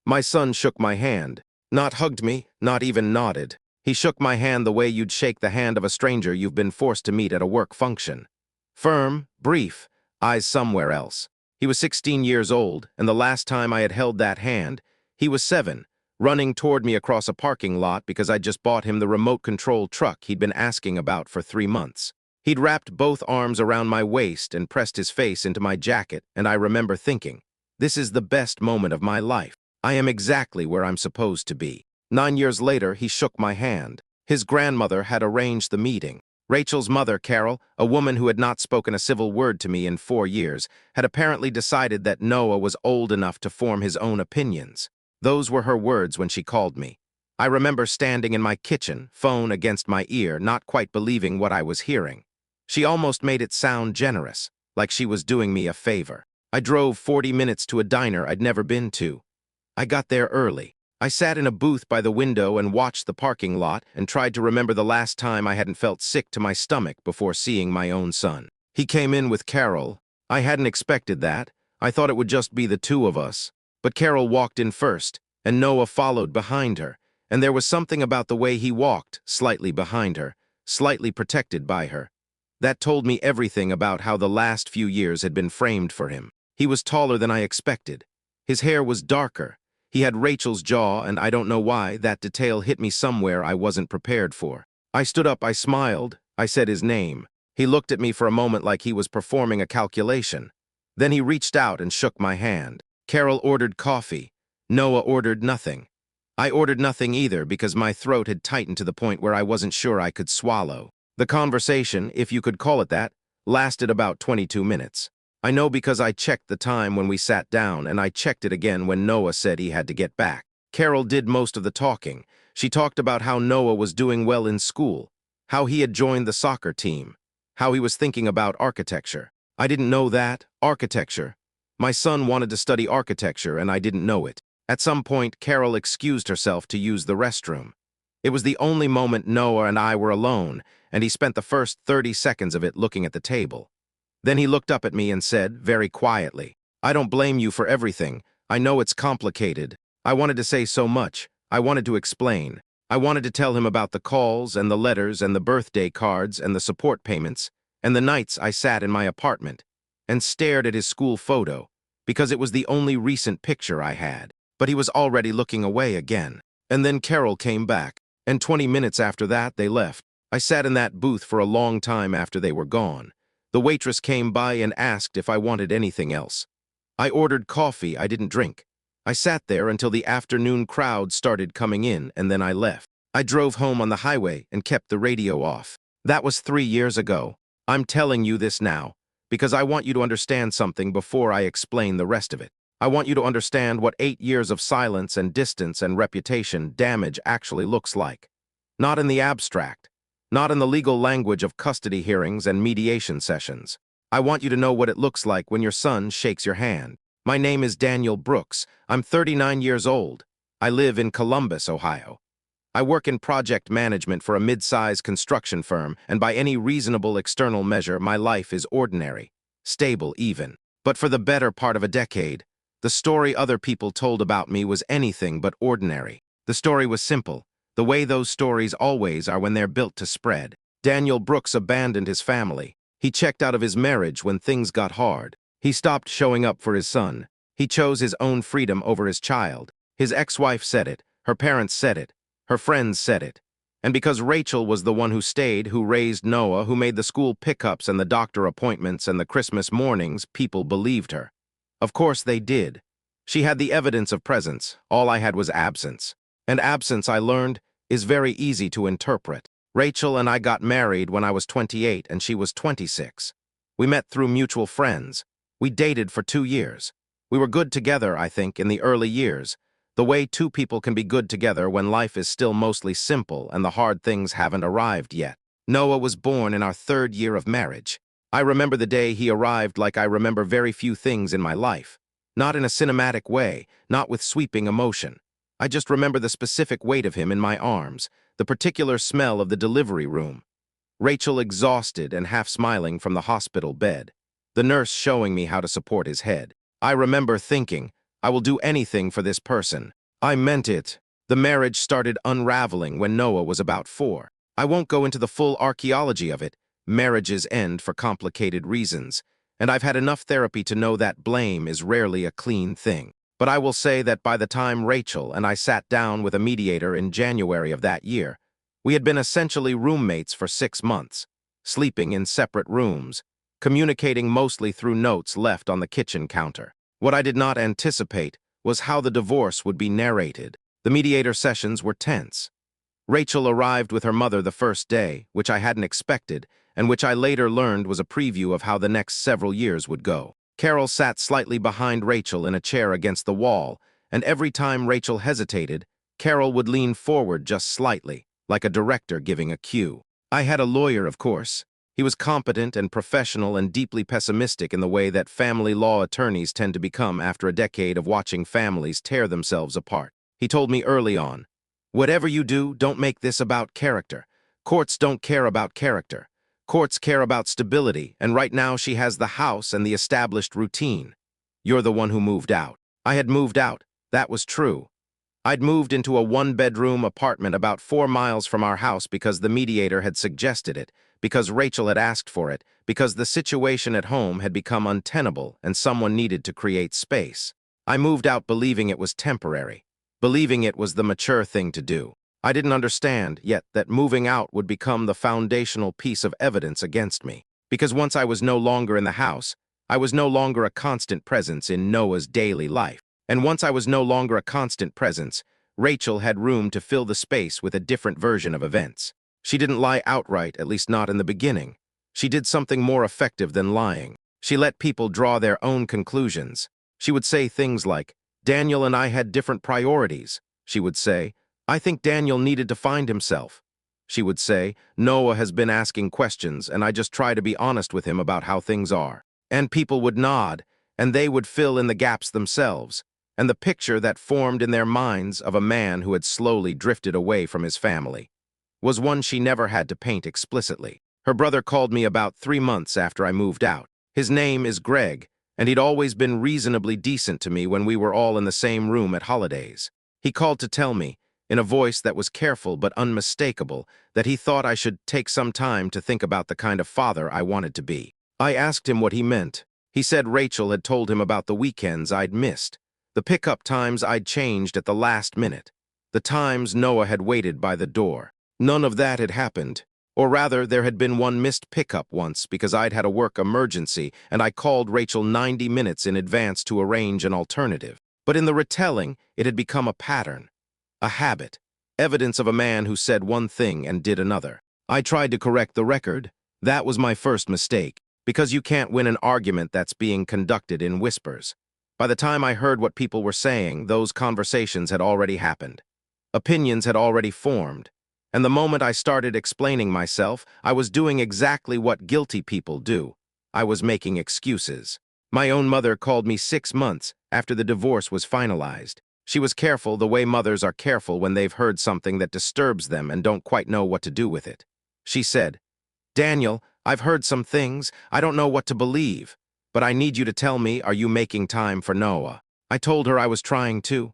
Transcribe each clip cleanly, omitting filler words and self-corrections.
My son shook my hand. Not hugged me, not even nodded. He shook my hand the way you'd shake the hand of a stranger you've been forced to meet at a work function. Firm, brief, eyes somewhere else. He was 16 years old, and the last time I had held that hand, he was 7, running toward me across a parking lot because I'd just bought him the remote-control truck he'd been asking about for 3 months. He'd wrapped both arms around my waist and pressed his face into my jacket, and I remember thinking, this is the best moment of my life. I am exactly where I'm supposed to be. 9 years later, he shook my hand. His grandmother had arranged the meeting. Rachel's mother, Carol, a woman who had not spoken a civil word to me in 4 years, had apparently decided that Noah was old enough to form his own opinions. Those were her words when she called me. I remember standing in my kitchen, phone against my ear, not quite believing what I was hearing. She almost made it sound generous, like she was doing me a favor. I drove 40 minutes to a diner I'd never been to. I got there early. I sat in a booth by the window and watched the parking lot and tried to remember the last time I hadn't felt sick to my stomach before seeing my own son. He came in with Carol. I hadn't expected that. I thought it would just be the two of us. But Carol walked in first, and Noah followed behind her, and there was something about the way he walked, slightly behind her, slightly protected by her. That told me everything about how the last few years had been framed for him. He was taller than I expected. His hair was darker. He had Rachel's jaw, and I don't know why, that detail hit me somewhere I wasn't prepared for. I stood up, I smiled, I said his name. He looked at me for a moment like he was performing a calculation. Then he reached out and shook my hand. Carol ordered coffee. Noah ordered nothing. I ordered nothing either because my throat had tightened to the point where I wasn't sure I could swallow. The conversation, if you could call it that, lasted about 22 minutes. I know because I checked the time when we sat down, and I checked it again when Noah said he had to get back. Carol did most of the talking. She talked about how Noah was doing well in school, how he had joined the soccer team, how he was thinking about architecture. I didn't know that. Architecture. My son wanted to study architecture, and I didn't know it. At some point, Carol excused herself to use the restroom. It was the only moment Noah and I were alone, and he spent the first 30 seconds of it looking at the table. Then he looked up at me and said, very quietly, I don't blame you for everything. I know it's complicated. I wanted to say so much. I wanted to explain. I wanted to tell him about the calls and the letters and the birthday cards and the support payments and the nights I sat in my apartment and stared at his school photo because it was the only recent picture I had. But he was already looking away again. And then Carol came back, and 20 minutes after that, they left. I sat in that booth for a long time after they were gone. The waitress came by and asked if I wanted anything else. I ordered coffee I didn't drink. I sat there until the afternoon crowd started coming in, and then I left. I drove home on the highway and kept the radio off. That was 3 years ago. I'm telling you this now because I want you to understand something before I explain the rest of it. I want you to understand what 8 years of silence and distance and reputation damage actually looks like. Not in the abstract. Not in the legal language of custody hearings and mediation sessions. I want you to know what it looks like when your son shakes your hand. My name is Daniel Brooks. I'm 39 years old. I live in Columbus, Ohio. I work in project management for a mid-size construction firm, and by any reasonable external measure, my life is ordinary, stable even. But for the better part of a decade, the story other people told about me was anything but ordinary. The story was simple, the way those stories always are when they're built to spread. Daniel Brooks abandoned his family. He checked out of his marriage when things got hard. He stopped showing up for his son. He chose his own freedom over his child. His ex-wife said it. Her parents said it. Her friends said it. And because Rachel was the one who stayed, who raised Noah, who made the school pickups and the doctor appointments and the Christmas mornings, people believed her. Of course they did. She had the evidence of presence. All I had was absence. And absence, I learned, is very easy to interpret. Rachel and I got married when I was 28 and she was 26. We met through mutual friends. We dated for 2 years. We were good together, I think, in the early years. The way two people can be good together when life is still mostly simple and the hard things haven't arrived yet. Noah was born in our 3rd year of marriage. I remember the day he arrived like I remember very few things in my life. Not in a cinematic way, not with sweeping emotion. I just remember the specific weight of him in my arms, the particular smell of the delivery room. Rachel exhausted and half smiling from the hospital bed. The nurse showing me how to support his head. I remember thinking, I will do anything for this person. I meant it. The marriage started unraveling when Noah was about 4. I won't go into the full archaeology of it. Marriages end for complicated reasons, and I've had enough therapy to know that blame is rarely a clean thing. But I will say that by the time Rachel and I sat down with a mediator in January of that year, we had been essentially roommates for 6 months, sleeping in separate rooms, communicating mostly through notes left on the kitchen counter. What I did not anticipate was how the divorce would be narrated. The mediator sessions were tense. Rachel arrived with her mother the first day, which I hadn't expected, and which I later learned was a preview of how the next several years would go. Carol sat slightly behind Rachel in a chair against the wall, and every time Rachel hesitated, Carol would lean forward just slightly, like a director giving a cue. I had a lawyer, of course. He was competent and professional and deeply pessimistic in the way that family law attorneys tend to become after a decade of watching families tear themselves apart. He told me early on, "Whatever you do, don't make this about character. Courts don't care about character. Courts care about stability, and right now she has the house and the established routine. You're the one who moved out." I had moved out. That was true. I'd moved into a 1-bedroom apartment about 4 miles from our house because the mediator had suggested it, because Rachel had asked for it, because the situation at home had become untenable and someone needed to create space. I moved out believing it was temporary, believing it was the mature thing to do. I didn't understand yet that moving out would become the foundational piece of evidence against me, because once I was no longer in the house, I was no longer a constant presence in Noah's daily life. And once I was no longer a constant presence, Rachel had room to fill the space with a different version of events. She didn't lie outright, at least not in the beginning. She did something more effective than lying. She let people draw their own conclusions. She would say things like, "Daniel and I had different priorities." She would say, "I think Daniel needed to find himself." She would say, "Noah has been asking questions, and I just try to be honest with him about how things are." And people would nod, and they would fill in the gaps themselves. And the picture that formed in their minds of a man who had slowly drifted away from his family was one she never had to paint explicitly. Her brother called me about 3 months after I moved out. His name is Greg, and he'd always been reasonably decent to me when we were all in the same room at holidays. He called to tell me, in a voice that was careful but unmistakable, that he thought I should take some time to think about the kind of father I wanted to be. I asked him what he meant. He said Rachel had told him about the weekends I'd missed, the pickup times I'd changed at the last minute, the times Noah had waited by the door. None of that had happened. Or rather, there had been one missed pickup once because I'd had a work emergency and I called Rachel 90 minutes in advance to arrange an alternative. But in the retelling, it had become a pattern, a habit, evidence of a man who said one thing and did another. I tried to correct the record. That was my first mistake, because you can't win an argument that's being conducted in whispers. By the time I heard what people were saying, those conversations had already happened. Opinions had already formed. And the moment I started explaining myself, I was doing exactly what guilty people do. I was making excuses. My own mother called me 6 months after the divorce was finalized. She was careful the way mothers are careful when they've heard something that disturbs them and don't quite know what to do with it. She said, "Daniel, I've heard some things. I don't know what to believe. But I need you to tell me, are you making time for Noah?" I told her I was trying to.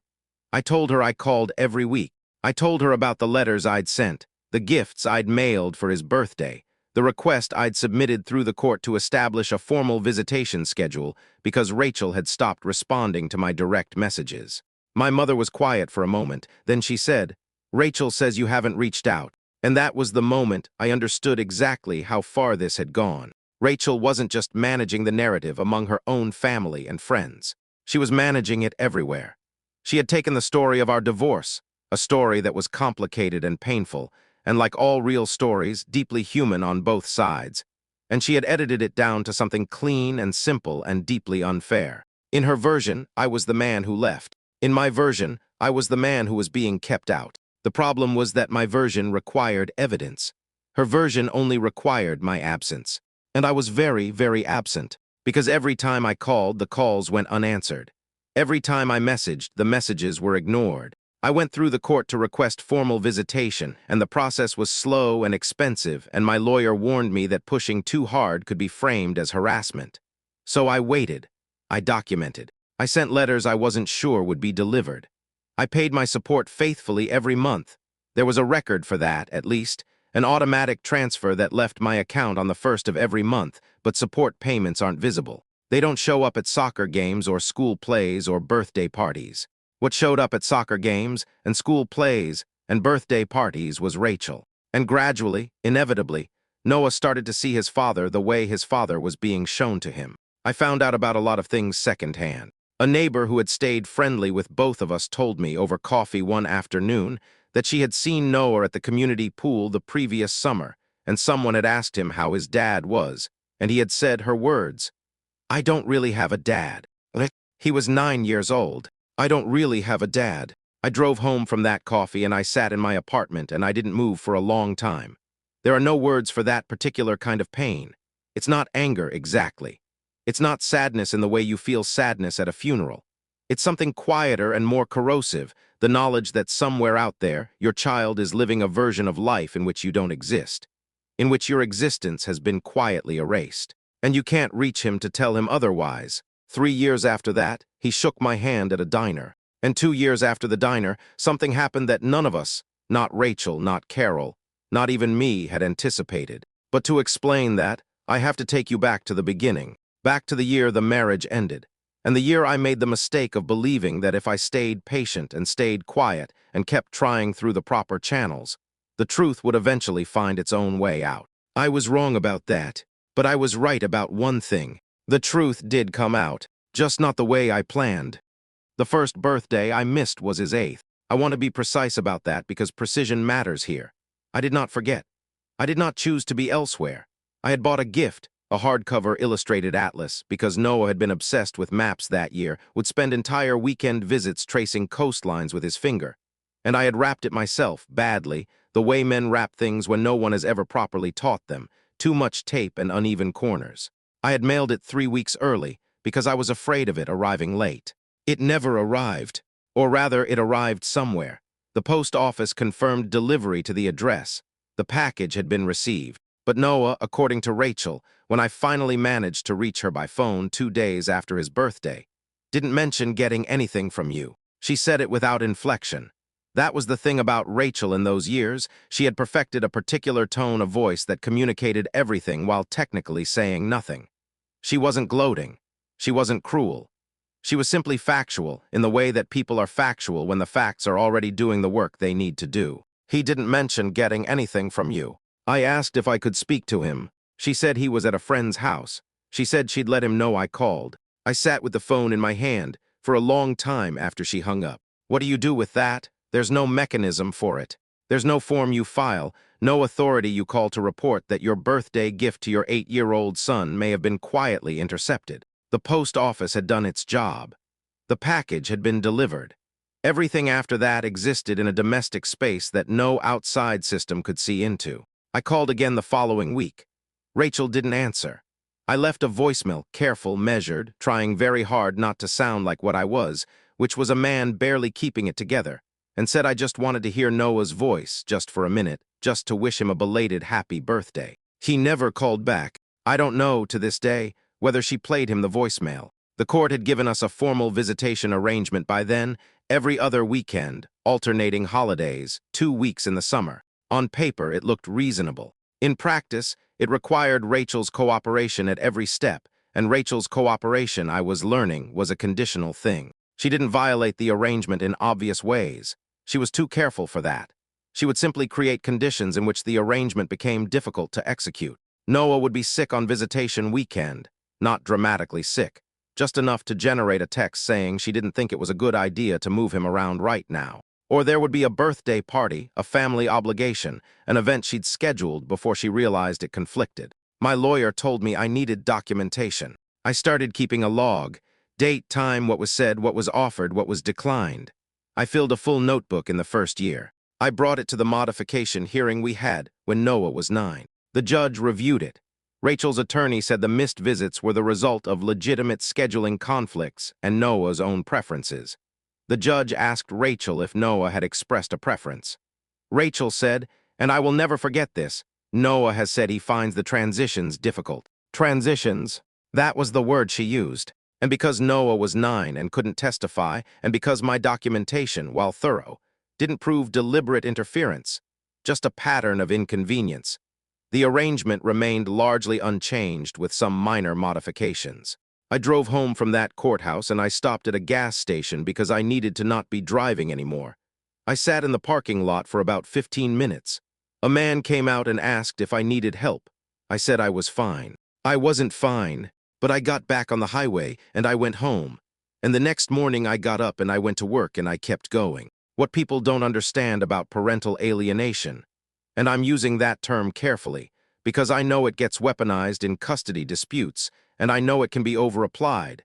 I told her I called every week. I told her about the letters I'd sent, the gifts I'd mailed for his birthday, the request I'd submitted through the court to establish a formal visitation schedule because Rachel had stopped responding to my direct messages. My mother was quiet for a moment, then she said, "Rachel says you haven't reached out." And that was the moment I understood exactly how far this had gone. Rachel wasn't just managing the narrative among her own family and friends. She was managing it everywhere. She had taken the story of our divorce, a story that was complicated and painful, and like all real stories, deeply human on both sides, and she had edited it down to something clean and simple and deeply unfair. In her version, I was the man who left. In my version, I was the man who was being kept out. The problem was that my version required evidence. Her version only required my absence. And I was very, very absent, because every time I called, the calls went unanswered. Every time I messaged, the messages were ignored. I went through the court to request formal visitation, and the process was slow and expensive, and my lawyer warned me that pushing too hard could be framed as harassment. So I waited. I documented. I sent letters I wasn't sure would be delivered. I paid my support faithfully every month. There was a record for that, at least, an automatic transfer that left my account on the first of every month, but support payments aren't visible. They don't show up at soccer games or school plays or birthday parties. What showed up at soccer games and school plays and birthday parties was Rachel. And gradually, inevitably, Noah started to see his father the way his father was being shown to him. I found out about a lot of things secondhand. A neighbor who had stayed friendly with both of us told me over coffee one afternoon that she had seen Noah at the community pool the previous summer, and someone had asked him how his dad was, and he had said her words, "I don't really have a dad." He was 9 years old. I don't really have a dad. I drove home from that coffee and I sat in my apartment and I didn't move for a long time. There are no words for that particular kind of pain. It's not anger exactly. It's not sadness in the way you feel sadness at a funeral. It's something quieter and more corrosive, the knowledge that somewhere out there, your child is living a version of life in which you don't exist, in which your existence has been quietly erased. And you can't reach him to tell him otherwise. 3 years after that, he shook my hand at a diner. And 2 years after the diner, something happened that none of us, not Rachel, not Carol, not even me, had anticipated. But to explain that, I have to take you back to the beginning, back to the year the marriage ended, and the year I made the mistake of believing that if I stayed patient and stayed quiet and kept trying through the proper channels, the truth would eventually find its own way out. I was wrong about that, but I was right about one thing. The truth did come out, just not the way I planned. The first birthday I missed was his 8th. I want to be precise about that because precision matters here. I did not forget. I did not choose to be elsewhere. I had bought a gift, a hardcover illustrated atlas, because Noah had been obsessed with maps that year, would spend entire weekend visits tracing coastlines with his finger. And I had wrapped it myself, badly, the way men wrap things when no one has ever properly taught them, too much tape and uneven corners. I had mailed it 3 weeks early because I was afraid of it arriving late. It never arrived, or rather it arrived somewhere. The post office confirmed delivery to the address. The package had been received. But Noah, according to Rachel, when I finally managed to reach her by phone 2 days after his birthday, didn't mention getting anything from you. She said it without inflection. That was the thing about Rachel in those years. She had perfected a particular tone of voice that communicated everything while technically saying nothing. She wasn't gloating. She wasn't cruel. She was simply factual in the way that people are factual when the facts are already doing the work they need to do. He didn't mention getting anything from you. I asked if I could speak to him. She said he was at a friend's house. She said she'd let him know I called. I sat with the phone in my hand for a long time after she hung up. What do you do with that? There's no mechanism for it. There's no form you file, no authority you call to report that your birthday gift to your 8-year-old son may have been quietly intercepted. The post office had done its job. The package had been delivered. Everything after that existed in a domestic space that no outside system could see into. I called again the following week. Rachel didn't answer. I left a voicemail, careful, measured, trying very hard not to sound like what I was, which was a man barely keeping it together, and said I just wanted to hear Noah's voice, just for a minute, just to wish him a belated happy birthday. He never called back. I don't know, to this day, whether she played him the voicemail. The court had given us a formal visitation arrangement by then, every other weekend, alternating holidays, 2 weeks in the summer. On paper, it looked reasonable. In practice, it required Rachel's cooperation at every step, and Rachel's cooperation, I was learning, was a conditional thing. She didn't violate the arrangement in obvious ways. She was too careful for that. She would simply create conditions in which the arrangement became difficult to execute. Noah would be sick on visitation weekend, not dramatically sick, just enough to generate a text saying she didn't think it was a good idea to move him around right now. Or there would be a birthday party, a family obligation, an event she'd scheduled before she realized it conflicted. My lawyer told me I needed documentation. I started keeping a log, date, time, what was said, what was offered, what was declined. I filled a full notebook in the first year. I brought it to the modification hearing we had when Noah was 9. The judge reviewed it. Rachel's attorney said the missed visits were the result of legitimate scheduling conflicts and Noah's own preferences. The judge asked Rachel if Noah had expressed a preference. Rachel said, and I will never forget this, Noah has said he finds the transitions difficult. Transitions? That was the word she used. And because Noah was 9 and couldn't testify, and because my documentation, while thorough, didn't prove deliberate interference, just a pattern of inconvenience, the arrangement remained largely unchanged with some minor modifications. I drove home from that courthouse and I stopped at a gas station because I needed to not be driving anymore. I sat in the parking lot for about 15 minutes. A man came out and asked if I needed help. I said I was fine. I wasn't fine, but I got back on the highway and I went home. And the next morning I got up and I went to work and I kept going. What people don't understand about parental alienation, and I'm using that term carefully, because I know it gets weaponized in custody disputes, and I know it can be over-applied,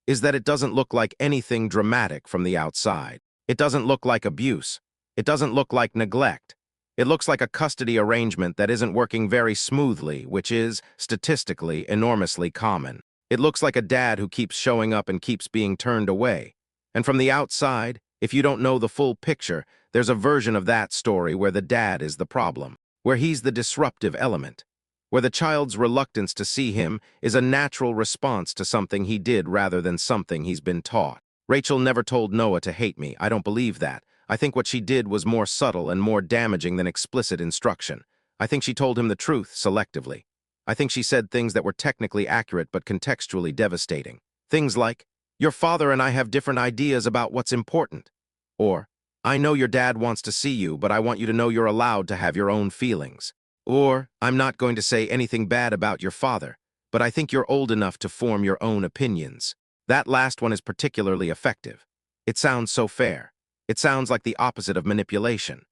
is that it doesn't look like anything dramatic from the outside. It doesn't look like abuse. It doesn't look like neglect. It looks like a custody arrangement that isn't working very smoothly, which is, statistically, enormously common. It looks like a dad who keeps showing up and keeps being turned away. And from the outside, if you don't know the full picture, there's a version of that story where the dad is the problem, where he's the disruptive element, where the child's reluctance to see him is a natural response to something he did rather than something he's been taught. Rachel never told Noah to hate me. I don't believe that. I think what she did was more subtle and more damaging than explicit instruction. I think she told him the truth selectively. I think she said things that were technically accurate but contextually devastating. Things like, "Your father and I have different ideas about what's important," or, "I know your dad wants to see you, but I want you to know you're allowed to have your own feelings," or, "I'm not going to say anything bad about your father, but I think you're old enough to form your own opinions." That last one is particularly effective. It sounds so fair. It sounds like the opposite of manipulation.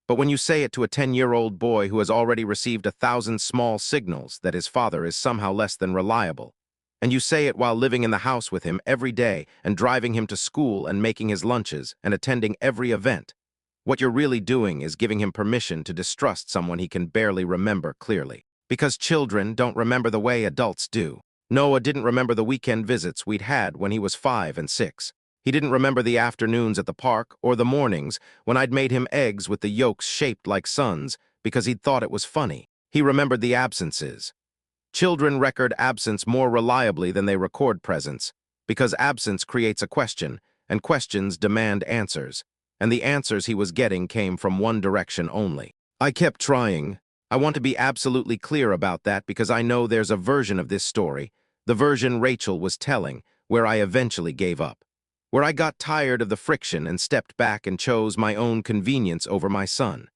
But when you say it to a 10-year-old boy who has already received 1,000 small signals that his father is somehow less than reliable, and you say it while living in the house with him every day and driving him to school and making his lunches and attending every event, what you're really doing is giving him permission to distrust someone he can barely remember clearly. Because children don't remember the way adults do. Noah didn't remember the weekend visits we'd had when he was 5 and 6. He didn't remember the afternoons at the park or the mornings when I'd made him eggs with the yolks shaped like suns because he'd thought it was funny. He remembered the absences. Children record absence more reliably than they record presence, because absence creates a question, and questions demand answers, and the answers he was getting came from one direction only. I kept trying. I want to be absolutely clear about that because I know there's a version of this story, the version Rachel was telling, where I eventually gave up, where I got tired of the friction and stepped back and chose my own convenience over my son.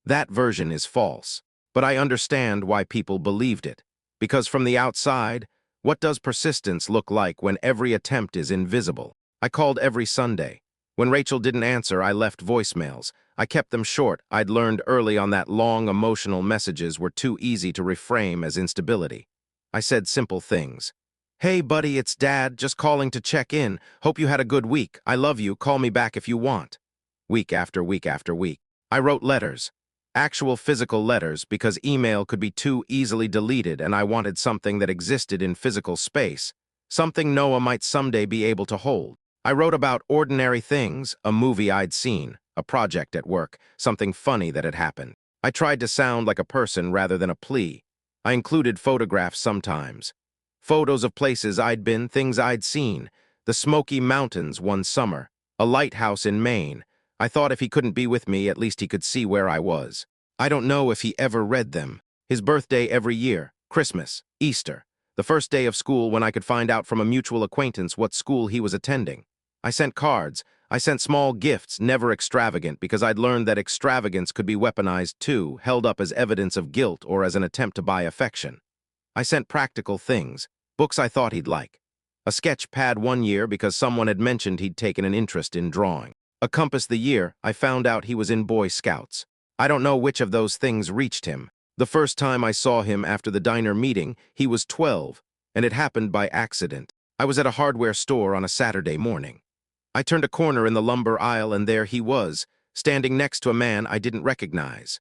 That version is false, but I understand why people believed it. Because from the outside, what does persistence look like when every attempt is invisible? I called every Sunday. When Rachel didn't answer, I left voicemails. I kept them short. I'd learned early on that long emotional messages were too easy to reframe as instability. I said simple things. "Hey, buddy, it's Dad, just calling to check in. Hope you had a good week. I love you. Call me back if you want." Week after week after week. I wrote letters. Actual physical letters, because email could be too easily deleted and I wanted something that existed in physical space, something Noah might someday be able to hold. I wrote about ordinary things, a movie I'd seen, a project at work, something funny that had happened. I tried to sound like a person rather than a plea. I included photographs sometimes. Photos of places I'd been, things I'd seen, the Smoky Mountains one summer, a lighthouse in Maine. I thought if he couldn't be with me, at least he could see where I was. I don't know if he ever read them. His birthday every year, Christmas, Easter, the first day of school when I could find out from a mutual acquaintance what school he was attending. I sent cards. I sent small gifts, never extravagant, because I'd learned that extravagance could be weaponized too, held up as evidence of guilt or as an attempt to buy affection. I sent practical things, books I thought he'd like. A sketch pad one year because someone had mentioned he'd taken an interest in drawing. A compass the year I found out he was in Boy Scouts. I don't know which of those things reached him. The first time I saw him after the diner meeting, he was 12, and it happened by accident. I was at a hardware store on a Saturday morning. I turned a corner in the lumber aisle and there he was, standing next to a man I didn't recognize.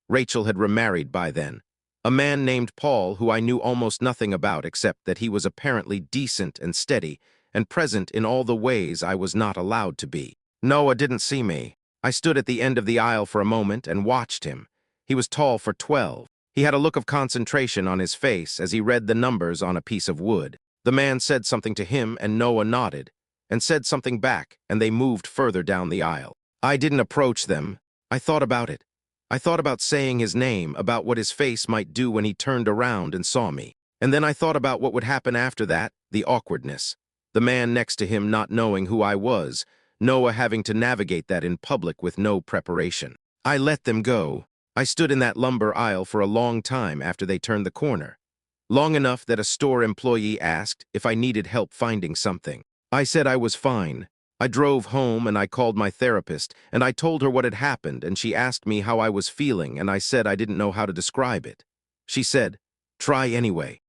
Rachel had remarried by then. A man named Paul who I knew almost nothing about except that he was apparently decent and steady and present in all the ways I was not allowed to be. Noah didn't see me. I stood at the end of the aisle for a moment and watched him. He was tall for 12. He had a look of concentration on his face as he read the numbers on a piece of wood. The man said something to him, and Noah nodded, and said something back, and they moved further down the aisle. I didn't approach them. I thought about it. I thought about saying his name, about what his face might do when he turned around and saw me. And then I thought about what would happen after that, the awkwardness. The man next to him not knowing who I was, Noah having to navigate that in public with no preparation. I let them go. I stood in that lumber aisle for a long time after they turned the corner. Long enough that a store employee asked if I needed help finding something. I said I was fine. I drove home and I called my therapist and I told her what had happened, and she asked me how I was feeling, and I said I didn't know how to describe it. She said, "Try anyway."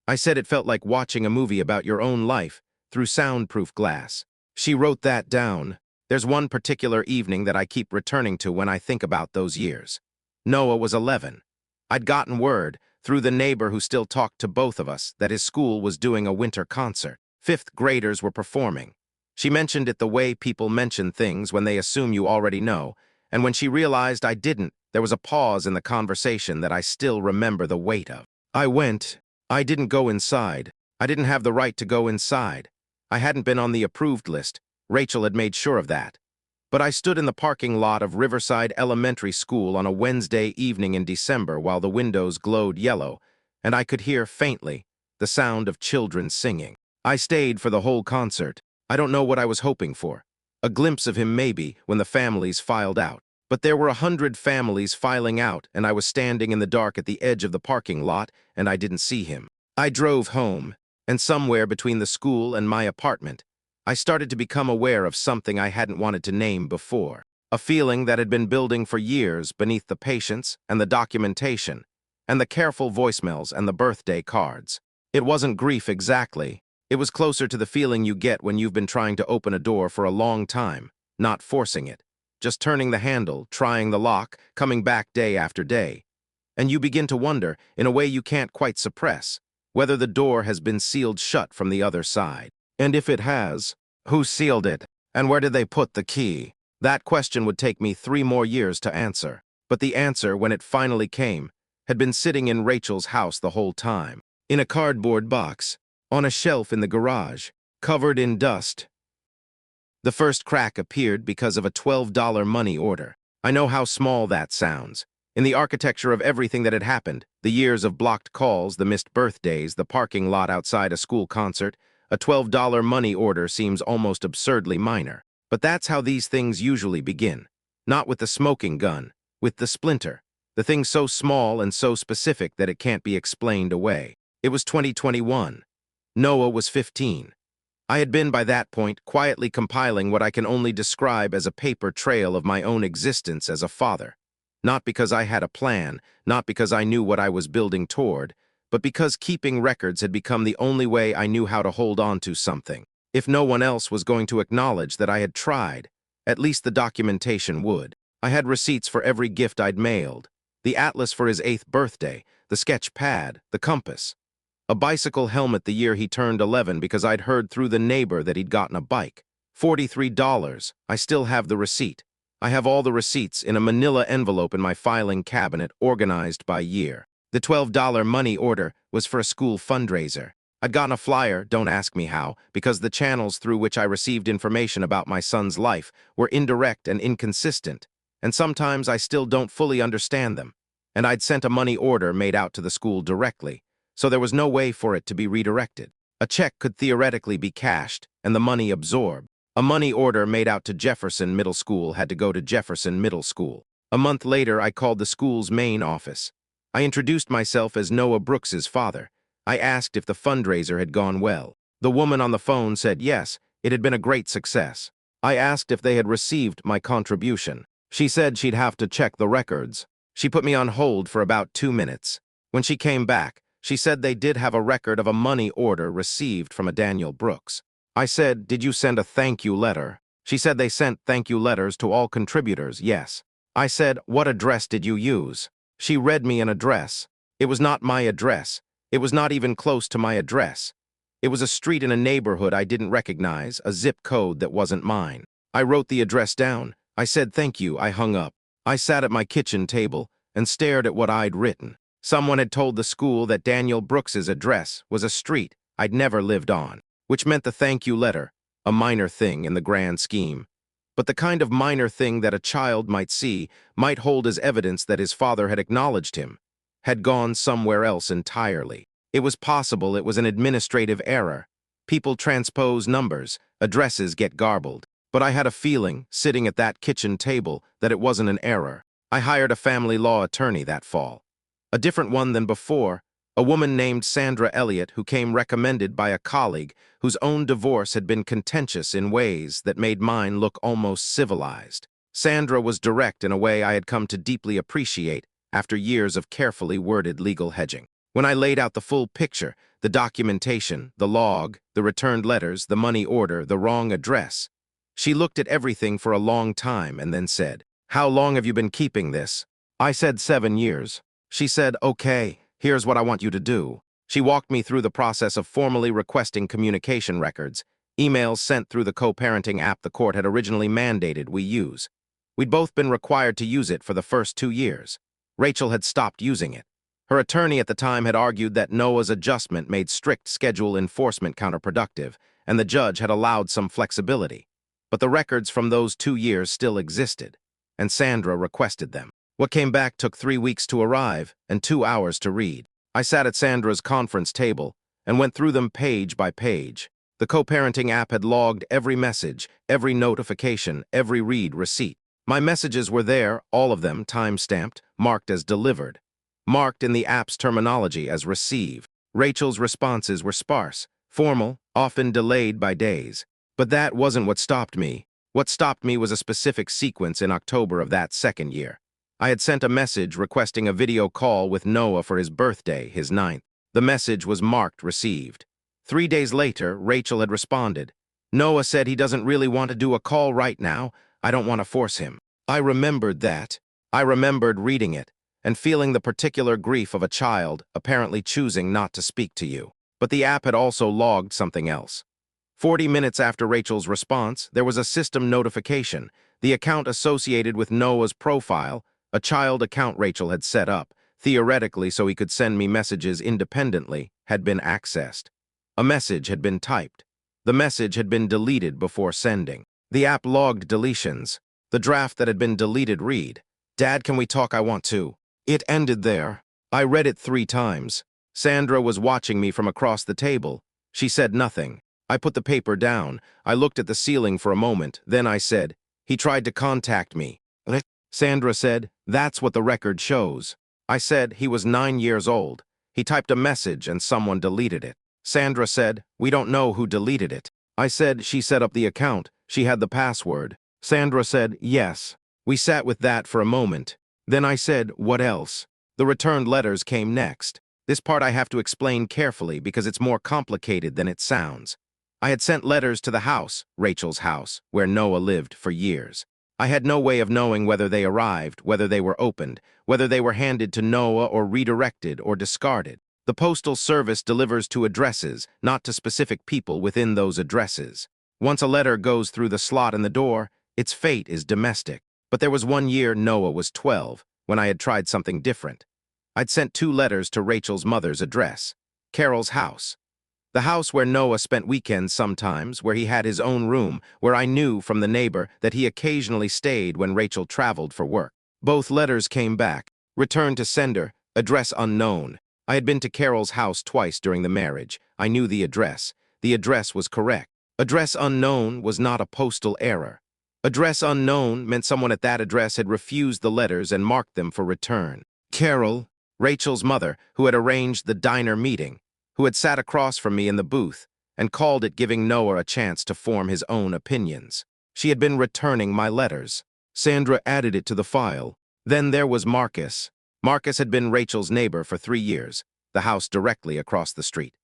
I said it felt like watching a movie about your own life through soundproof glass. She wrote that down. There's one particular evening that I keep returning to when I think about those years. Noah was 11. I'd gotten word, through the neighbor who still talked to both of us, that his school was doing a winter concert. 5th graders were performing. She mentioned it the way people mention things when they assume you already know, and when she realized I didn't, there was a pause in the conversation that I still remember the weight of. I went. I didn't go inside. I didn't have the right to go inside. I hadn't been on the approved list. Rachel had made sure of that. But I stood in the parking lot of Riverside Elementary School on a Wednesday evening in December while the windows glowed yellow, and I could hear, faintly, the sound of children singing. I stayed for the whole concert. I don't know what I was hoping for. A glimpse of him maybe, when the families filed out. But there were 100 families filing out, and I was standing in the dark at the edge of the parking lot, and I didn't see him. I drove home, and somewhere between the school and my apartment, I started to become aware of something I hadn't wanted to name before. A feeling that had been building for years beneath the patience and the documentation, and the careful voicemails and the birthday cards. It wasn't grief exactly. It was closer to the feeling you get when you've been trying to open a door for a long time, not forcing it. Just turning the handle, trying the lock, coming back day after day. And you begin to wonder, in a way you can't quite suppress, whether the door has been sealed shut from the other side. And if it has, who sealed it? And where did they put the key? That question would take me 3 more years to answer. But the answer, when it finally came, had been sitting in Rachel's house the whole time. In a cardboard box, on a shelf in the garage, covered in dust. The first crack appeared because of a $12 money order. I know how small that sounds. In the architecture of everything that had happened, the years of blocked calls, the missed birthdays, the parking lot outside a school concert, a $12 money order seems almost absurdly minor. But that's how these things usually begin. Not with the smoking gun, with the splinter. The thing so small and so specific that it can't be explained away. It was 2021. Noah was 15. I had been, by that point, quietly compiling what I can only describe as a paper trail of my own existence as a father. Not because I had a plan, not because I knew what I was building toward, but because keeping records had become the only way I knew how to hold on to something. If no one else was going to acknowledge that I had tried, at least the documentation would. I had receipts for every gift I'd mailed, the atlas for his 8th birthday, the sketch pad, the compass. A bicycle helmet the year he turned 11 because I'd heard through the neighbor that he'd gotten a bike. $43. I still have the receipt. I have all the receipts in a manila envelope in my filing cabinet, organized by year. The $12 money order was for a school fundraiser. I'd gotten a flyer, don't ask me how, because the channels through which I received information about my son's life were indirect and inconsistent, and sometimes I still don't fully understand them. And I'd sent a money order made out to the school directly, so there was no way for it to be redirected. A check could theoretically be cashed and the money absorbed. A money order made out to Jefferson Middle School had to go to Jefferson Middle School. A month later, I called the school's main office. I introduced myself as Noah Brooks's father. I asked if the fundraiser had gone well. The woman on the phone said yes, it had been a great success. I asked if they had received my contribution. She said she'd have to check the records. She put me on hold for about 2 minutes. When she came back, she said they did have a record of a money order received from a Daniel Brooks. I said, "Did you send a thank you letter?" She said they sent thank you letters to all contributors, yes. I said, "What address did you use?" She read me an address. It was not my address. It was not even close to my address. It was a street in a neighborhood I didn't recognize, a zip code that wasn't mine. I wrote the address down. I said thank you. I hung up. I sat at my kitchen table and stared at what I'd written. Someone had told the school that Daniel Brooks's address was a street I'd never lived on, which meant the thank you letter, a minor thing in the grand scheme. But the kind of minor thing that a child might see might hold as evidence that his father had acknowledged him, had gone somewhere else entirely. It was possible it was an administrative error. People transpose numbers, addresses get garbled. But I had a feeling, sitting at that kitchen table, that it wasn't an error. I hired a family law attorney that fall. A different one than before, a woman named Sandra Elliott who came recommended by a colleague whose own divorce had been contentious in ways that made mine look almost civilized. Sandra was direct in a way I had come to deeply appreciate after years of carefully worded legal hedging. When I laid out the full picture, the documentation, the log, the returned letters, the money order, the wrong address, she looked at everything for a long time and then said, "How long have you been keeping this?" I said 7 years. She said, "Okay, here's what I want you to do." She walked me through the process of formally requesting communication records, emails sent through the co-parenting app the court had originally mandated we use. We'd both been required to use it for the first 2 years. Rachel had stopped using it. Her attorney at the time had argued that Noah's adjustment made strict schedule enforcement counterproductive, and the judge had allowed some flexibility. But the records from those 2 years still existed, and Sandra requested them. What came back took 3 weeks to arrive and 2 hours to read. I sat at Sandra's conference table and went through them page by page. The co-parenting app had logged every message, every notification, every read receipt. My messages were there, all of them time-stamped, marked as delivered, marked in the app's terminology as receive. Rachel's responses were sparse, formal, often delayed by days. But that wasn't what stopped me. What stopped me was a specific sequence in October of that second year. I had sent a message requesting a video call with Noah for his birthday, his 9th. The message was marked received. 3 days later, Rachel had responded. "Noah said he doesn't really want to do a call right now. I don't want to force him." I remembered that. I remembered reading it and feeling the particular grief of a child apparently choosing not to speak to you. But the app had also logged something else. 40 minutes after Rachel's response, there was a system notification. The account associated with Noah's profile, a child account Rachel had set up, theoretically so he could send me messages independently, had been accessed. A message had been typed. The message had been deleted before sending. The app logged deletions. The draft that had been deleted read, "Dad, can we talk? I want to." It ended there. I read it 3 times. Sandra was watching me from across the table. She said nothing. I put the paper down. I looked at the ceiling for a moment. Then I said, "He tried to contact me." Sandra said, "That's what the record shows." I said, "He was 9 years old. He typed a message and someone deleted it." Sandra said, "We don't know who deleted it." I said, "She set up the account. She had the password." Sandra said, "Yes." We sat with that for a moment. Then I said, "What else?" The returned letters came next. This part I have to explain carefully because it's more complicated than it sounds. I had sent letters to the house, Rachel's house, where Noah lived for years. I had no way of knowing whether they arrived, whether they were opened, whether they were handed to Noah or redirected or discarded. The Postal Service delivers to addresses, not to specific people within those addresses. Once a letter goes through the slot in the door, its fate is domestic. But there was 1 year Noah was 12, when I had tried something different. I'd sent 2 letters to Rachel's mother's address, Carol's house. The house where Noah spent weekends sometimes, where he had his own room, where I knew from the neighbor that he occasionally stayed when Rachel traveled for work. Both letters came back. Return to sender, address unknown. I had been to Carol's house twice during the marriage. I knew the address. The address was correct. Address unknown was not a postal error. Address unknown meant someone at that address had refused the letters and marked them for return. Carol, Rachel's mother, who had arranged the diner meeting, who had sat across from me in the booth and called it giving Noah a chance to form his own opinions. She had been returning my letters. Sandra added it to the file. Then there was Marcus. Marcus had been Rachel's neighbor for 3 years, the house directly across the street.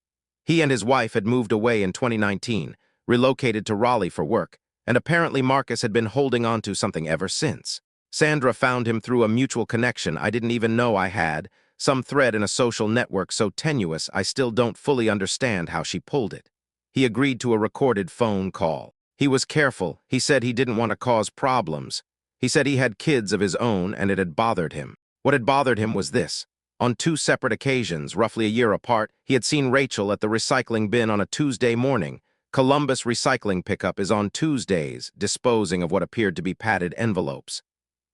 He and his wife had moved away in 2019, relocated to Raleigh for work, and apparently Marcus had been holding on to something ever since. Sandra found him through a mutual connection I didn't even know I had, some thread in a social network so tenuous I still don't fully understand how she pulled it. He agreed to a recorded phone call. He was careful. He said he didn't want to cause problems. He said he had kids of his own and it had bothered him. What had bothered him was this. On two separate occasions, roughly a year apart, he had seen Rachel at the recycling bin on a Tuesday morning. Columbus recycling pickup is on Tuesdays, disposing of what appeared to be padded envelopes.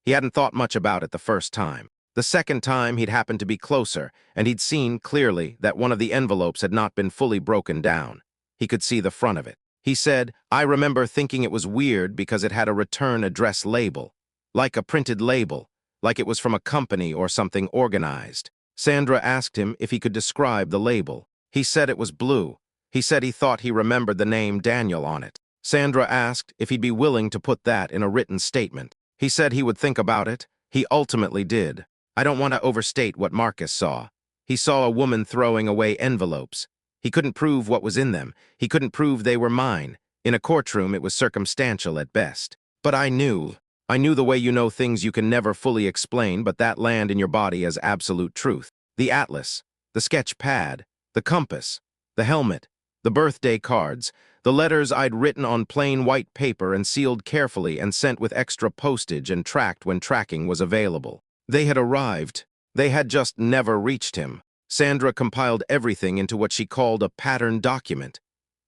He hadn't thought much about it the first time. The second time, he'd happened to be closer, and he'd seen clearly that one of the envelopes had not been fully broken down. He could see the front of it. He said, "I remember thinking it was weird because it had a return address label, like a printed label, like it was from a company or something organized." Sandra asked him if he could describe the label. He said it was blue. He said he thought he remembered the name Daniel on it. Sandra asked if he'd be willing to put that in a written statement. He said he would think about it. He ultimately did. I don't want to overstate what Marcus saw. He saw a woman throwing away envelopes. He couldn't prove what was in them. He couldn't prove they were mine. In a courtroom, it was circumstantial at best. But I knew. I knew the way you know things you can never fully explain, but that land in your body as absolute truth. The atlas, the sketch pad, the compass, the helmet, the birthday cards, the letters I'd written on plain white paper and sealed carefully and sent with extra postage and tracked when tracking was available. They had arrived. They had just never reached him. Sandra compiled everything into what she called a pattern document.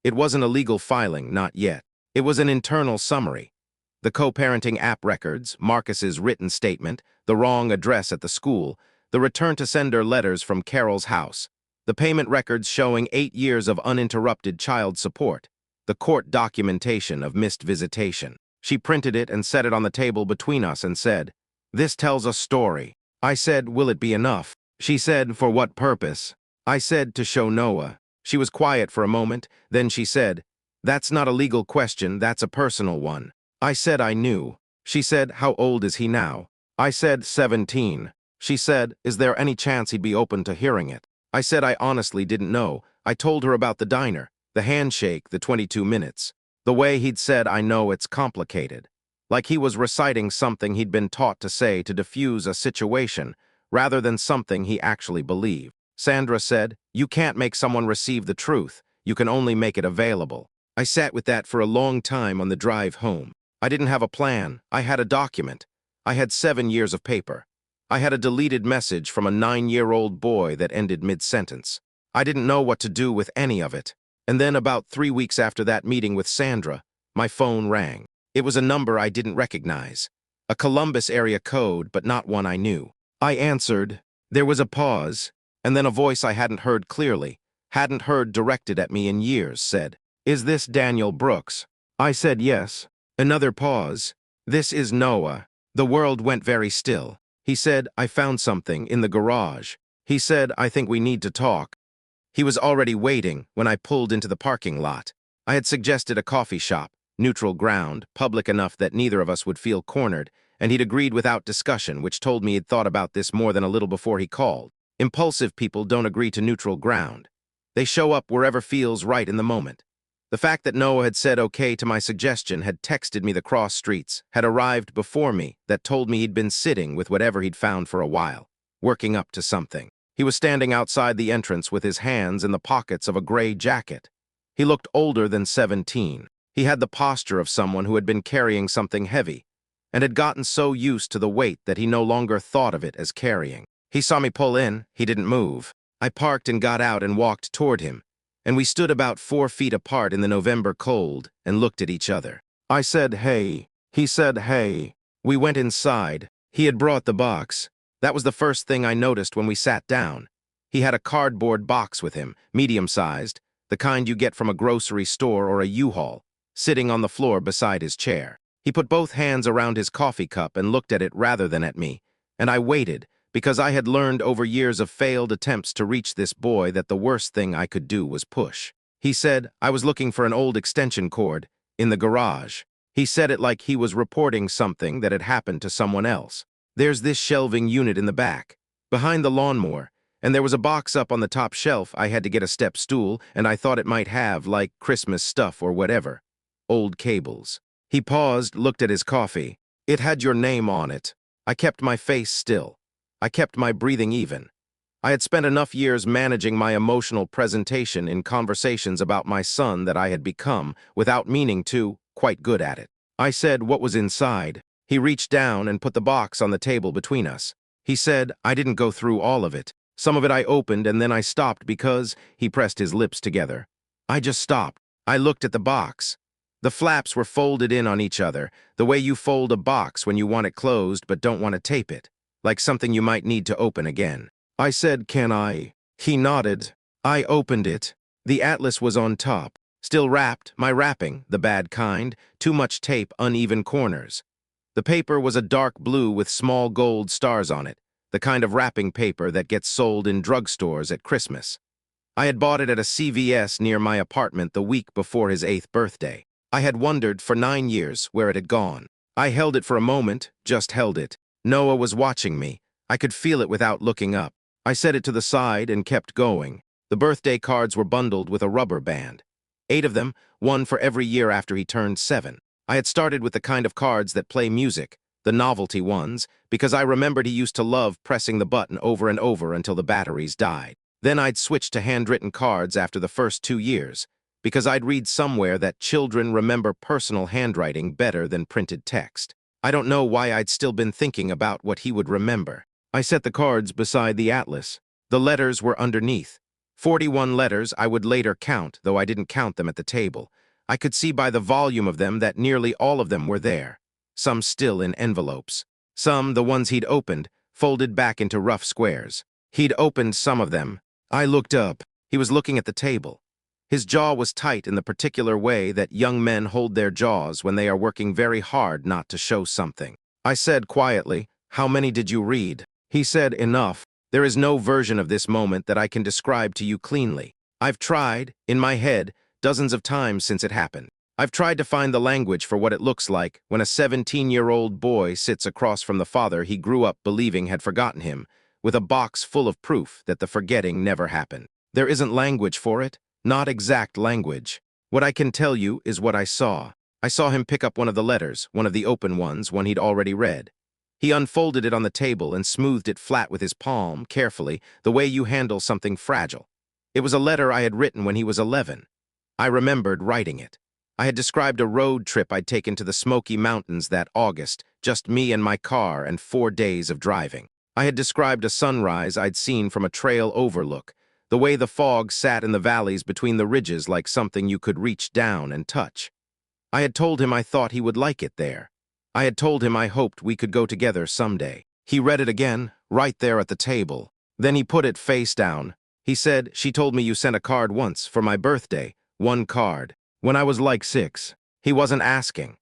It wasn't a legal filing, not yet. It was an internal summary. The co-parenting app records, Marcus's written statement, the wrong address at the school, the return-to-sender letters from Carol's house, the payment records showing 8 years of uninterrupted child support, the court documentation of missed visitation. She printed it and set it on the table between us and said, "This tells a story." I said, "Will it be enough?" She said, "For what purpose?" I said, "To show Noah." She was quiet for a moment, then she said, "That's not a legal question, that's a personal one." I said I knew. She said, "How old is he now?" I said, 17. She said, "Is there any chance he'd be open to hearing it?" I said I honestly didn't know. I told her about the diner, the handshake, the 22 minutes. The way he'd said, "I know it's complicated." Like he was reciting something he'd been taught to say to diffuse a situation, rather than something he actually believed. Sandra said, "You can't make someone receive the truth. You can only make it available." I sat with that for a long time on the drive home. I didn't have a plan. I had a document. I had 7 years of paper. I had a deleted message from a 9-year-old boy that ended mid-sentence. I didn't know what to do with any of it. And then about 3 weeks after that meeting with Sandra, my phone rang. It was a number I didn't recognize. A Columbus area code, but not one I knew. I answered. There was a pause, and then a voice I hadn't heard clearly, hadn't heard directed at me in years, said, "Is this Daniel Brooks?" I said yes. Another pause. "This is Noah." The world went very still. He said, "I found something in the garage." He said, "I think we need to talk." He was already waiting when I pulled into the parking lot. I had suggested a coffee shop, neutral ground, public enough that neither of us would feel cornered, and he'd agreed without discussion, which told me he'd thought about this more than a little before he called. Impulsive people don't agree to neutral ground. They show up wherever feels right in the moment. The fact that Noah had said okay to my suggestion, had texted me the cross streets, had arrived before me, that told me he'd been sitting with whatever he'd found for a while, working up to something. He was standing outside the entrance with his hands in the pockets of a gray jacket. He looked older than 17. He had the posture of someone who had been carrying something heavy, and had gotten so used to the weight that he no longer thought of it as carrying. He saw me pull in. He didn't move. I parked and got out and walked toward him, and we stood about 4 feet apart in the November cold and looked at each other. I said, "Hey." He said, "Hey." We went inside. He had brought the box. That was the first thing I noticed when we sat down. He had a cardboard box with him, medium-sized, the kind you get from a grocery store or a U-Haul, sitting on the floor beside his chair. He put both hands around his coffee cup and looked at it rather than at me, and I waited, because I had learned over years of failed attempts to reach this boy that the worst thing I could do was push. He said, "I was looking for an old extension cord in the garage." He said it like he was reporting something that had happened to someone else. "There's this shelving unit in the back, behind the lawnmower, and there was a box up on the top shelf. I had to get a step stool, and I thought it might have, like, Christmas stuff or whatever. Old cables." He paused, looked at his coffee. "It had your name on it." I kept my face still. I kept my breathing even. I had spent enough years managing my emotional presentation in conversations about my son that I had become, without meaning to, quite good at it. I said, "What was inside?" He reached down and put the box on the table between us. He said, "I didn't go through all of it. Some of it I opened and then I stopped because he pressed his lips together. I just stopped. I looked at the box. The flaps were folded in on each other, the way you fold a box when you want it closed but don't want to tape it, like something you might need to open again. I said, "Can I?" He nodded. I opened it. The atlas was on top, still wrapped, my wrapping, the bad kind, too much tape, uneven corners. The paper was a dark blue with small gold stars on it, the kind of wrapping paper that gets sold in drugstores at Christmas. I had bought it at a CVS near my apartment the week before his 8th birthday. I had wondered for 9 years where it had gone. I held it for a moment, just held it. Noah was watching me. I could feel it without looking up. I set it to the side and kept going. The birthday cards were bundled with a rubber band. 8 of them, one for every year after he turned 7. I had started with the kind of cards that play music, the novelty ones, because I remembered he used to love pressing the button over and over until the batteries died. Then I'd switched to handwritten cards after the first 2 years, because I'd read somewhere that children remember personal handwriting better than printed text. I don't know why I'd still been thinking about what he would remember. I set the cards beside the atlas. The letters were underneath. 41 letters I would later count, though I didn't count them at the table. I could see by the volume of them that nearly all of them were there, some still in envelopes. Some, the ones he'd opened, folded back into rough squares. He'd opened some of them. I looked up. He was looking at the table. His jaw was tight in the particular way that young men hold their jaws when they are working very hard not to show something. I said quietly, "How many did you read?" He said, "Enough. There is no version of this moment that I can describe to you cleanly. I've tried, in my head, dozens of times since it happened. I've tried to find the language for what it looks like when a 17-year-old boy sits across from the father he grew up believing had forgotten him, with a box full of proof that the forgetting never happened. There isn't language for it, not exact language. What I can tell you is what I saw. I saw him pick up one of the letters, one of the open ones, one he'd already read. He unfolded it on the table and smoothed it flat with his palm, carefully, the way you handle something fragile. It was a letter I had written when he was 11. I remembered writing it. I had described a road trip I'd taken to the Smoky Mountains that August, just me and my car and 4 days of driving. I had described a sunrise I'd seen from a trail overlook, the way the fog sat in the valleys between the ridges like something you could reach down and touch. I had told him I thought he would like it there. I had told him I hoped we could go together someday. He read it again, right there at the table. Then he put it face down. He said, "She told me you sent a card once, for my birthday. 1 card. When I was like 6. He wasn't asking.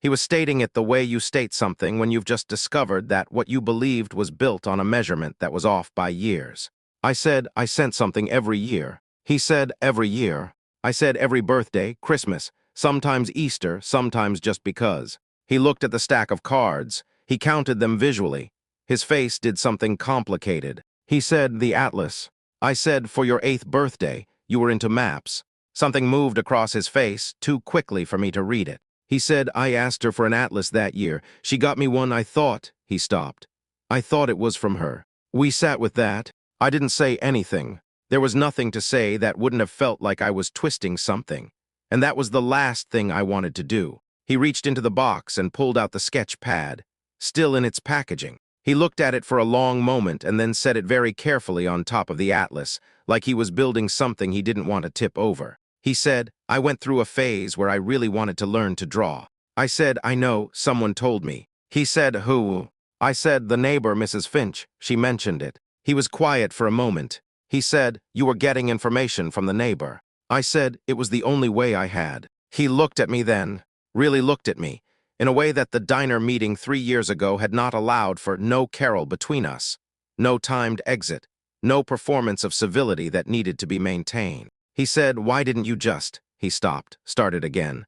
He was stating it the way you state something when you've just discovered that what you believed was built on a measurement that was off by years. I said, "I sent something every year." He said, "Every year." I said, "Every birthday, Christmas, sometimes Easter, sometimes just because." He looked at the stack of cards. He counted them visually. His face did something complicated. He said, "The atlas." I said, "For your 8th birthday, you were into maps." Something moved across his face, too quickly for me to read it. He said, "I asked her for an atlas that year. She got me one I thought." He stopped. "I thought it was from her." We sat with that. I didn't say anything. There was nothing to say that wouldn't have felt like I was twisting something. And that was the last thing I wanted to do. He reached into the box and pulled out the sketch pad, still in its packaging. He looked at it for a long moment and then set it very carefully on top of the atlas, like he was building something he didn't want to tip over. He said, "I went through a phase where I really wanted to learn to draw." I said, "I know, someone told me." He said, "Who?" I said, "The neighbor, Mrs. Finch. She mentioned it." He was quiet for a moment. He said, "You were getting information from the neighbor." I said, "It was the only way I had." He looked at me then, really looked at me, in a way that the diner meeting 3 years ago had not allowed for no Carol between us, no timed exit, no performance of civility that needed to be maintained. He said, "Why didn't you just—" He stopped, started again.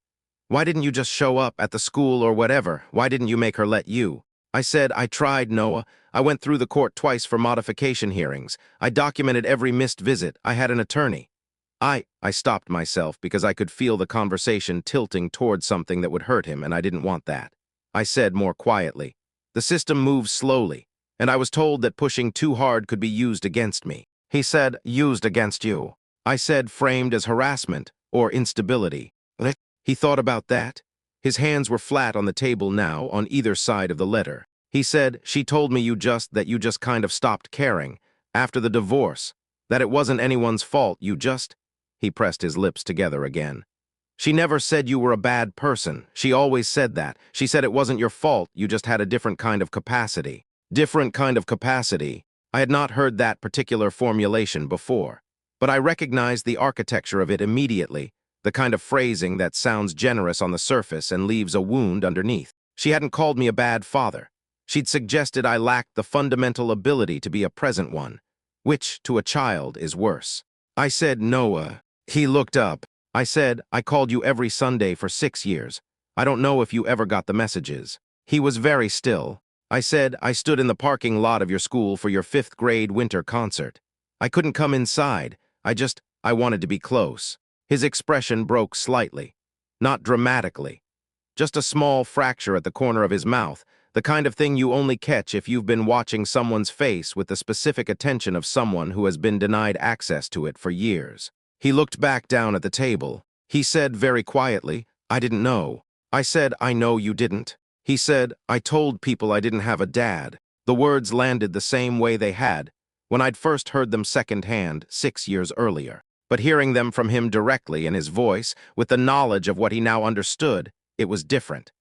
"Why didn't you just show up at the school or whatever? Why didn't you make her let you?" I said, "I tried, Noah. I went through the court twice for modification hearings. I documented every missed visit. I had an attorney." I stopped myself because I could feel the conversation tilting towards something that would hurt him, and I didn't want that. I said more quietly, "The system moves slowly, and I was told that pushing too hard could be used against me." He said, "Used against you." I said, "Framed as harassment or instability." He thought about that. His hands were flat on the table now, on either side of the letter. He said, "She told me that you just kind of stopped caring, After the divorce. That it wasn't anyone's fault, you just... He pressed his lips together again. She never said you were a bad person. She always said that. She said it wasn't your fault, you just had a different kind of capacity. Different kind of capacity. I had not heard that particular formulation before, but I recognized the architecture of it immediately, the kind of phrasing that sounds generous on the surface and leaves a wound underneath. She hadn't called me a bad father. She'd suggested I lacked the fundamental ability to be a present one, which, to a child, is worse. I said, Noah. He looked up. I said, I called you every Sunday for 6 years. I don't know if you ever got the messages. He was very still. I said, I stood in the parking lot of your school for your 5th grade winter concert. I couldn't come inside. I wanted to be close. His expression broke slightly. Not dramatically. Just a small fracture at the corner of his mouth, the kind of thing you only catch if you've been watching someone's face with the specific attention of someone who has been denied access to it for years. He looked back down at the table. He said very quietly, I didn't know. I said, I know you didn't. He said, I told people I didn't have a dad. The words landed the same way they had when I'd first heard them secondhand 6 years earlier. But hearing them from him directly in his voice, with the knowledge of what he now understood, it was different.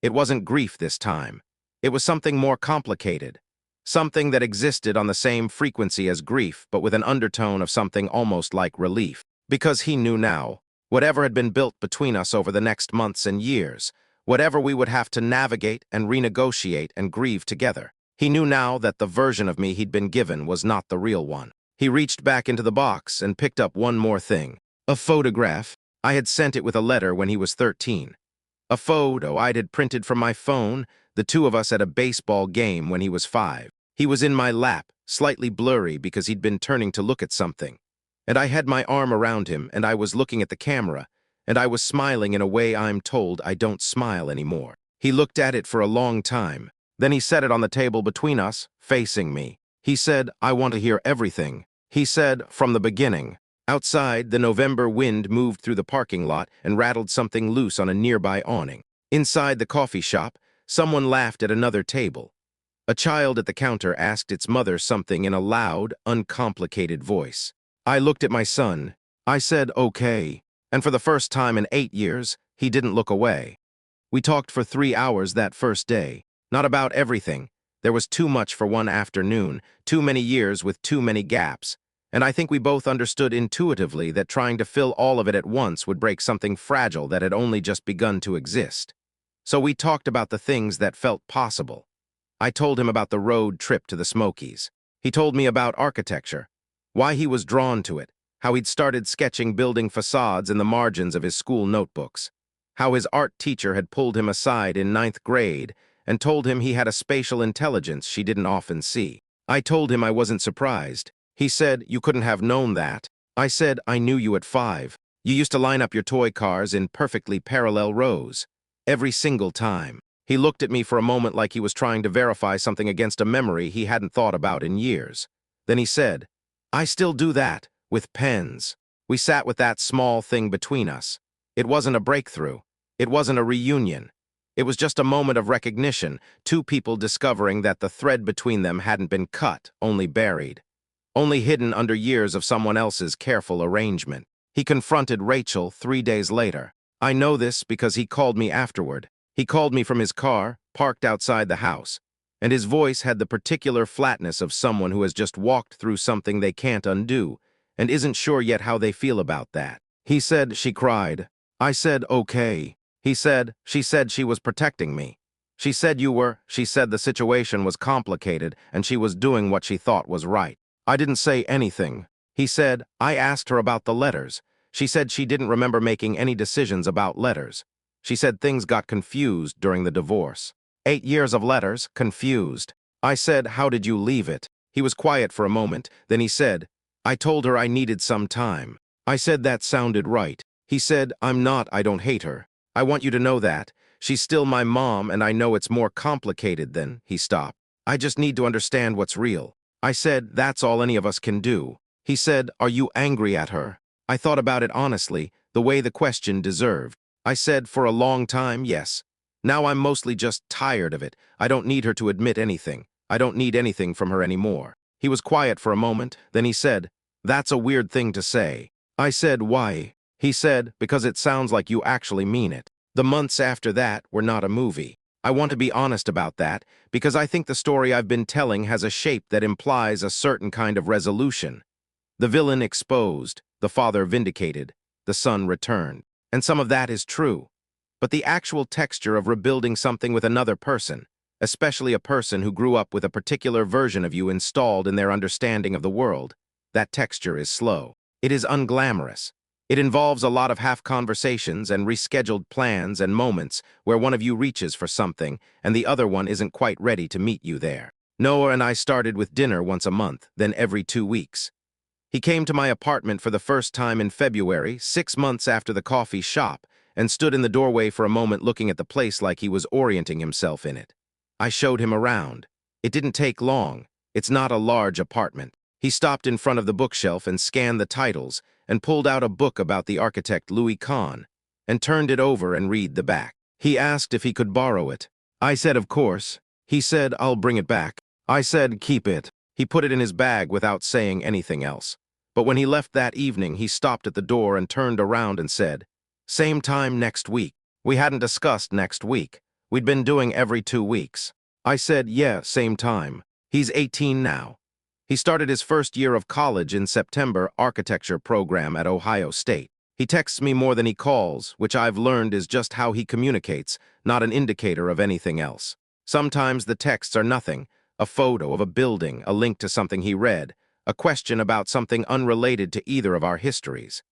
It wasn't grief this time. It was something more complicated. Something that existed on the same frequency as grief, but with an undertone of something almost like relief. Because he knew now, whatever had been built between us over the next months and years, whatever we would have to navigate and renegotiate and grieve together, he knew now that the version of me he'd been given was not the real one. He reached back into the box and picked up one more thing. A photograph. I had sent it with a letter when he was 13. A photo I had printed from my phone, the two of us at a baseball game when he was 5. He was in my lap, slightly blurry because he'd been turning to look at something. And I had my arm around him, and I was looking at the camera, and I was smiling in a way I'm told I don't smile anymore. He looked at it for a long time. Then he set it on the table between us, facing me. He said, I want to hear everything. He said, from the beginning. Outside, the November wind moved through the parking lot and rattled something loose on a nearby awning. Inside the coffee shop, someone laughed at another table. A child at the counter asked its mother something in a loud, uncomplicated voice. I looked at my son. I said, okay. And for the first time in 8 years, he didn't look away. We talked for 3 hours that first day. Not about everything. There was too much for one afternoon, too many years with too many gaps. And I think we both understood intuitively that trying to fill all of it at once would break something fragile that had only just begun to exist. So we talked about the things that felt possible. I told him about the road trip to the Smokies. He told me about architecture, why he was drawn to it, how he'd started sketching building facades in the margins of his school notebooks, how his art teacher had pulled him aside in 9th grade and told him he had a spatial intelligence she didn't often see. I told him I wasn't surprised. He said, you couldn't have known that. I said, I knew you at 5. You used to line up your toy cars in perfectly parallel rows. Every single time. He looked at me for a moment like he was trying to verify something against a memory he hadn't thought about in years. Then he said, I still do that, with pens. We sat with that small thing between us. It wasn't a breakthrough. It wasn't a reunion. It was just a moment of recognition, 2 people discovering that the thread between them hadn't been cut, only buried. Only hidden under years of someone else's careful arrangement. He confronted Rachel 3 days later. I know this because he called me afterward. He called me from his car, parked outside the house, and his voice had the particular flatness of someone who has just walked through something they can't undo and isn't sure yet how they feel about that. He said, she cried. I said, okay. He said, she said she was protecting me. She said she said the situation was complicated and she was doing what she thought was right. I didn't say anything. He said, I asked her about the letters. She said she didn't remember making any decisions about letters. She said things got confused during the divorce. 8 years of letters, confused. I said, how did you leave it? He was quiet for a moment, then he said, I told her I needed some time. I said that sounded right. He said, I don't hate her. I want you to know that. She's still my mom and I know it's more complicated than, he stopped. I just need to understand what's real. I said, that's all any of us can do. He said, are you angry at her? I thought about it honestly, the way the question deserved. I said, for a long time, yes. Now I'm mostly just tired of it. I don't need her to admit anything. I don't need anything from her anymore. He was quiet for a moment, then he said, "That's a weird thing to say." I said, "Why?" He said, "Because it sounds like you actually mean it." The months after that were not a movie. I want to be honest about that, because I think the story I've been telling has a shape that implies a certain kind of resolution. The villain exposed, the father vindicated, the son returned. And some of that is true. But the actual texture of rebuilding something with another person, especially a person who grew up with a particular version of you installed in their understanding of the world, that texture is slow. It is unglamorous. It involves a lot of half-conversations and rescheduled plans and moments where one of you reaches for something and the other one isn't quite ready to meet you there. Noah and I started with dinner once a month, then every 2 weeks. He came to my apartment for the first time in February, 6 months after the coffee shop, and stood in the doorway for a moment looking at the place like he was orienting himself in it. I showed him around. It didn't take long. It's not a large apartment. He stopped in front of the bookshelf and scanned the titles and pulled out a book about the architect Louis Kahn and turned it over and read the back. He asked if he could borrow it. I said, "Of course." He said, "I'll bring it back." I said, "Keep it." He put it in his bag without saying anything else. But when he left that evening, he stopped at the door and turned around and said, "Same time next week." We hadn't discussed next week. We'd been doing every 2 weeks. I said, "Yeah, same time." He's 18 now. He started his first year of college in September architecture program at Ohio State. He texts me more than he calls, which I've learned is just how he communicates, not an indicator of anything else. Sometimes the texts are nothing, a photo of a building, a link to something he read, a question about something unrelated to either of our histories.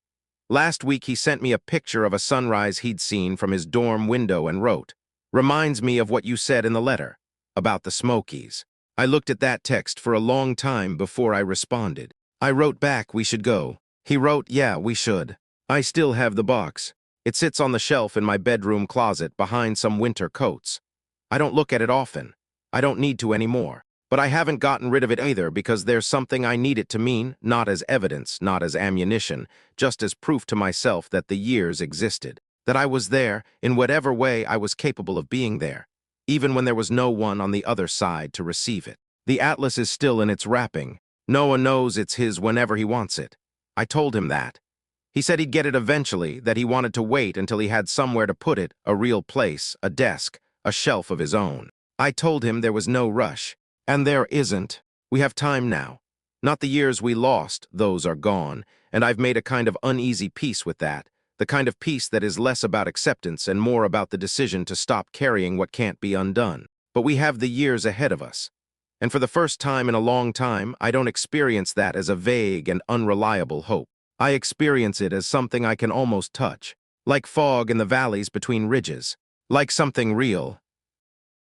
Last week he sent me a picture of a sunrise he'd seen from his dorm window and wrote, "Reminds me of what you said in the letter, about the Smokies." I looked at that text for a long time before I responded. I wrote back, "We should go." He wrote, "Yeah, we should." I still have the box. It sits on the shelf in my bedroom closet behind some winter coats. I don't look at it often. I don't need to anymore. But I haven't gotten rid of it either because there's something I need it to mean, not as evidence, not as ammunition, just as proof to myself that the years existed, that I was there in whatever way I was capable of being there, even when there was no one on the other side to receive it. The atlas is still in its wrapping. Noah knows it's his whenever he wants it. I told him that. He said he'd get it eventually, that he wanted to wait until he had somewhere to put it, a real place, a desk, a shelf of his own. I told him there was no rush. And there isn't. We have time now. Not the years we lost, those are gone, and I've made a kind of uneasy peace with that, the kind of peace that is less about acceptance and more about the decision to stop carrying what can't be undone. But we have the years ahead of us. And for the first time in a long time, I don't experience that as a vague and unreliable hope. I experience it as something I can almost touch, like fog in the valleys between ridges, like something real,